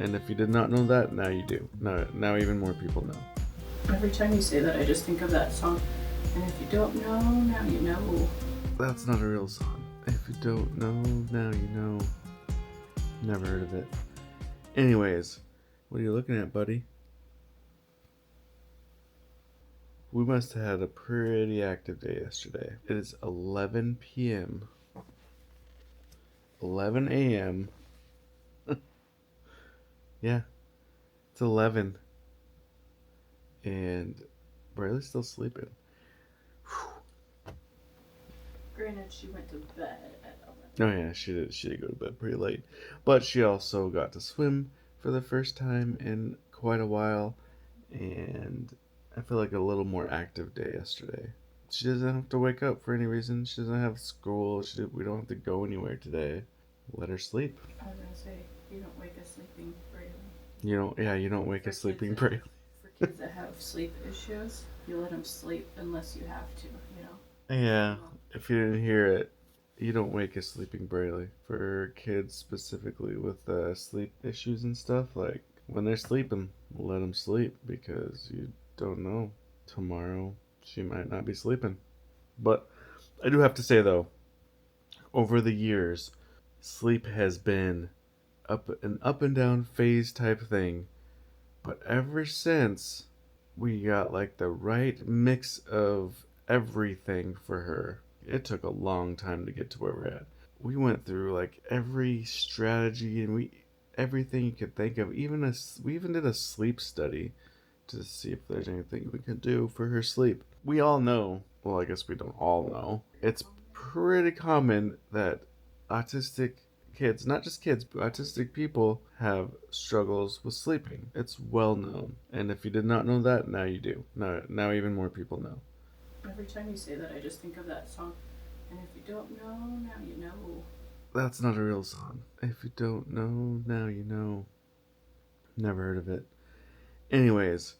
And if you did not know that, now you do. Now even more people know. Every time you say that, I just think of that song. And if you don't know, now you know. That's not a real song. If you don't know, now you know. Never heard of it. Anyways, what are you looking at, buddy? We must have had a pretty active day yesterday. It is 11 p.m. 11 a.m. Yeah, it's 11. And Brayle's still sleeping. Granted, she went to bed at 11. Oh yeah, she did go to bed pretty late. But she also got to swim for the first time in quite a while. And I feel like a little more active day yesterday. She doesn't have to wake up for any reason. She doesn't have school. We don't have to go anywhere today. Let her sleep. I was gonna say, you don't wake a sleeping Braylen. You don't wake a sleeping Braille. For kids that have sleep issues, you let them sleep unless you have to, you know? Yeah, if you didn't hear it, you don't wake a sleeping Braille. For kids specifically with sleep issues and stuff, like when they're sleeping, let them sleep because you don't know. Tomorrow, she might not be sleeping. But I do have to say though, over the years, sleep has been an up and down phase type thing. But ever since we got like the right mix of everything for her, it took a long time to get to where we're at. We went through like every strategy and we everything you could think of. We even did a sleep study to see if there's anything we could do for her sleep. We all know, well, I guess we don't all know, it's pretty common that autistic kids, not just kids, but autistic people have struggles with sleeping. It's well known. And if you did not know that, now you do. Now even more people know. Every time you say that, I just think of that song. And if you don't know, now you know. That's not a real song. If you don't know, now you know. Never heard of it. Anyways,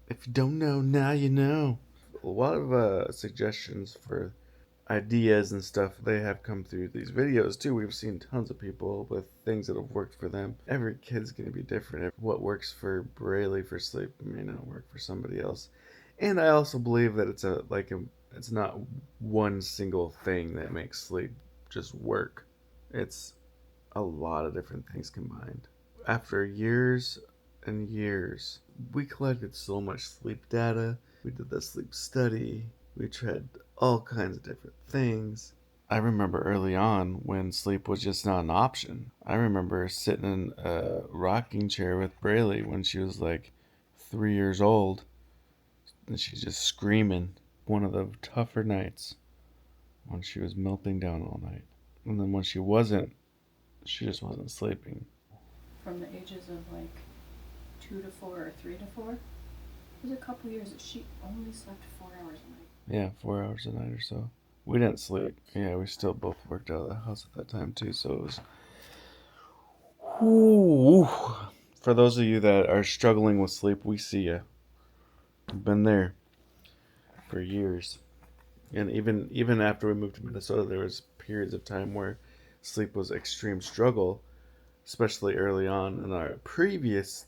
if you don't know, now you know. A lot of suggestions for ideas and stuff they have come through these videos too. We've seen tons of people with things that have worked for them. Every kid's going to be different. What works for Braylee for sleep may not work for somebody else. And I also believe that it's not one single thing that makes sleep just work. It's a lot of different things combined. After years and years, we collected so much sleep data. We did the sleep study. We tried all kinds of different things. I remember early on when sleep was just not an option. I remember sitting in a rocking chair with Braylee when she was like 3 years old, and she's just screaming. One of the tougher nights when she was melting down all night. And then when she wasn't, she just wasn't sleeping. From the ages of like 2 to 4 or 3 to 4, there's a couple years that she only slept 4 hours a night. Yeah, 4 hours a night or so. We didn't sleep. Yeah, we still both worked out of the house at that time too, so it was. Ooh. For those of you that are struggling with sleep, we see you. We've been there for years, and even after we moved to Minnesota, there was periods of time where sleep was extreme struggle, especially early on in our previous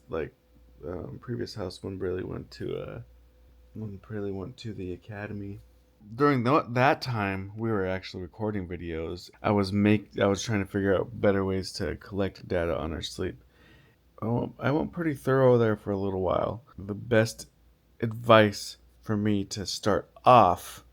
house when Braylee went to the academy. During that time, we were actually recording videos. I was trying to figure out better ways to collect data on our sleep. I went pretty thorough there for a little while. The best advice for me to start off,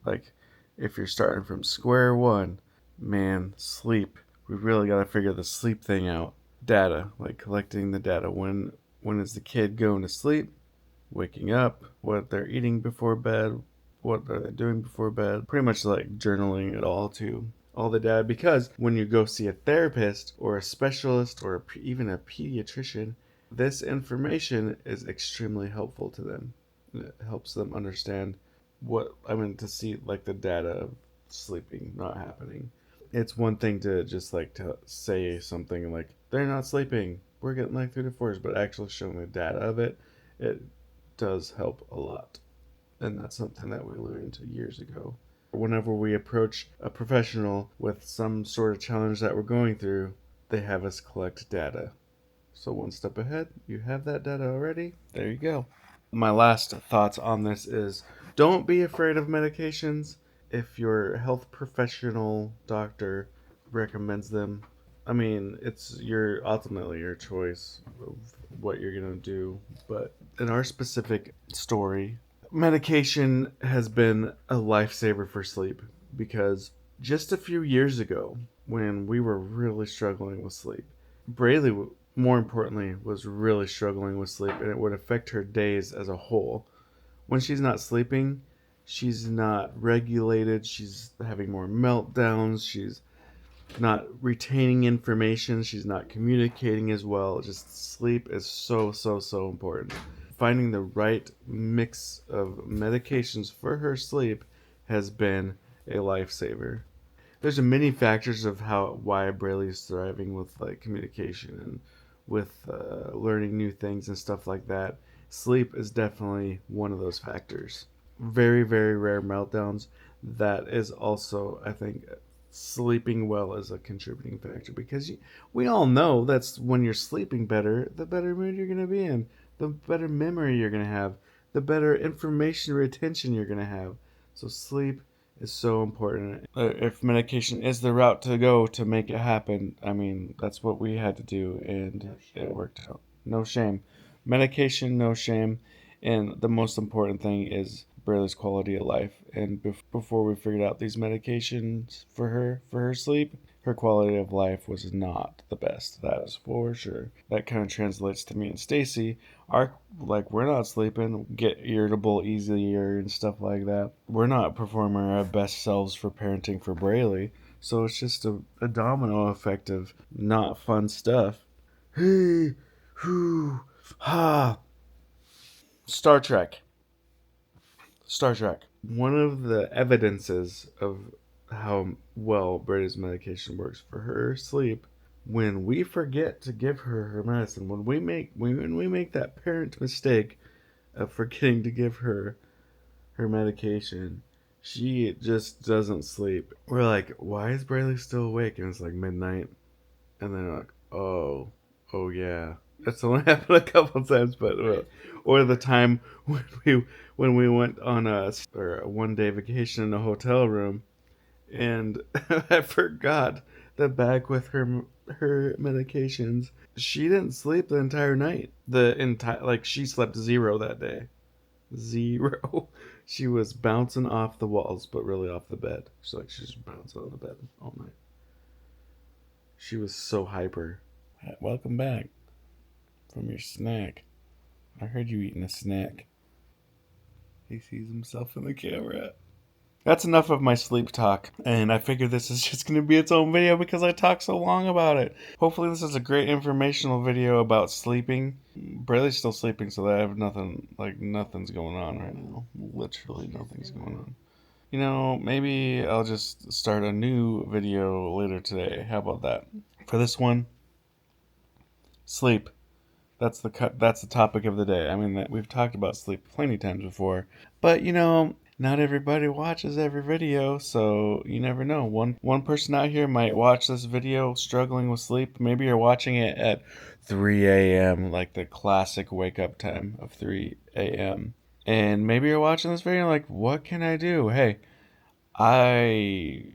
like if you're starting from square one, man, sleep. We really got to figure the sleep thing out. Data, like collecting the data. When is the kid going to sleep? Waking up? What they're eating before bed? What are they doing before bed? Pretty much like journaling it all too. All the data, because when you go see a therapist or a specialist or even a pediatrician, this information is extremely helpful to them. It helps them understand to see like the data of sleeping not happening. It's one thing to just like to say something like they're not sleeping, we're getting like 3 to 4s, but actually showing the data of it does help a lot. And that's something that we learned years ago. Whenever we approach a professional with some sort of challenge that we're going through, they have us collect data So one step ahead, you have that data already. There you go. My last thoughts on this is don't be afraid of medications if your health professional doctor recommends them. I mean, it's your ultimately your choice of what you're going to do, but in our specific story, medication has been a lifesaver for sleep because just a few years ago when we were really struggling with sleep, Braylee, more importantly, was really struggling with sleep, and it would affect her days as a whole. When she's not sleeping, she's not regulated. She's having more meltdowns. She's not retaining information. She's not communicating as well. Just sleep is so important. Finding the right mix of medications for her sleep has been a lifesaver. There's many factors of how why Braylee's thriving with like communication and with learning new things and stuff like that. Sleep is definitely one of those factors. Very rare meltdowns. That is also, I think, sleeping well is a contributing factor because we all know that's when you're sleeping better, the better mood you're going to be in, the better memory you're going to have, the better information retention you're going to have. So sleep is so important. If medication is the route to go to make it happen, I mean, that's what we had to do, and it worked out. No shame. Medication, no shame. And the most important thing is Braylee's quality of life. And before we figured out these medications for her sleep, her quality of life was not the best. That is for sure. That kind of translates to me and Stacy. Our like we're not sleeping, get irritable easier and stuff like that. We're not performing our best selves for parenting for Braylee. So it's just a domino effect of not fun stuff. Hey, whoo, ha. Star Trek. Star Trek. One of the evidences of how well Brady's medication works for her sleep, when we forget to give her medicine, when we make that parent mistake of forgetting to give her medication, she just doesn't sleep. We're like, why is Braylee still awake? And it's like midnight, and then like, oh yeah. That's only happened a couple times, but or the time when we went on a 1 day vacation in a hotel room, and I forgot the bag with her medications. She didn't sleep the entire night. The entire like she slept zero that day. Zero. She was bouncing off the walls, but really off the bed. She's bouncing on the bed all night. She was so hyper. Welcome back from your snack. I heard you eating a snack. He sees himself in the camera. That's enough of my sleep talk, and I figure this is just going to be its own video because I talked so long about it. Hopefully this is a great informational video about sleeping. Braylee's still sleeping, so I have nothing's going on right now. Literally nothing's going on. You know, maybe I'll just start a new video later today. How about that? For this one, sleep. That's the topic of the day. I mean, we've talked about sleep plenty times before, but not everybody watches every video, so you never know. One person out here might watch this video struggling with sleep. Maybe you're watching it at 3 a.m., like the classic wake up time of 3 a.m. And maybe you're watching this video like, what can I do? Hey, I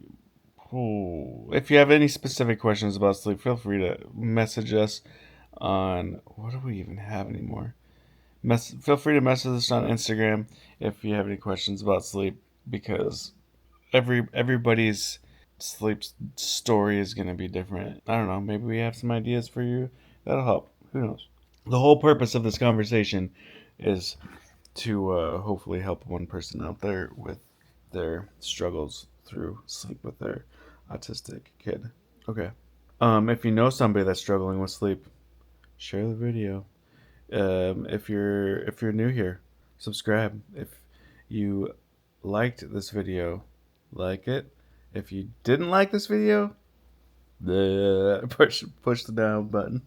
if you have any specific questions about sleep, feel free to message us on what do we even have anymore? Feel free to message us on Instagram if you have any questions about sleep because everybody's sleep story is going to be different. I don't know. Maybe we have some ideas for you that'll help. Who knows? The whole purpose of this conversation is to hopefully help one person out there with their struggles through sleep with their autistic kid. Okay. If you know somebody that's struggling with sleep, share the video. If you're new here, subscribe. If you liked this video, like it. If you didn't like this video, push the down button.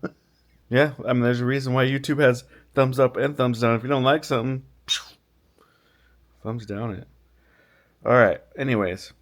Yeah, I mean, there's a reason why YouTube has thumbs up and thumbs down. If you don't like something, thumbs down it. All right. Anyways,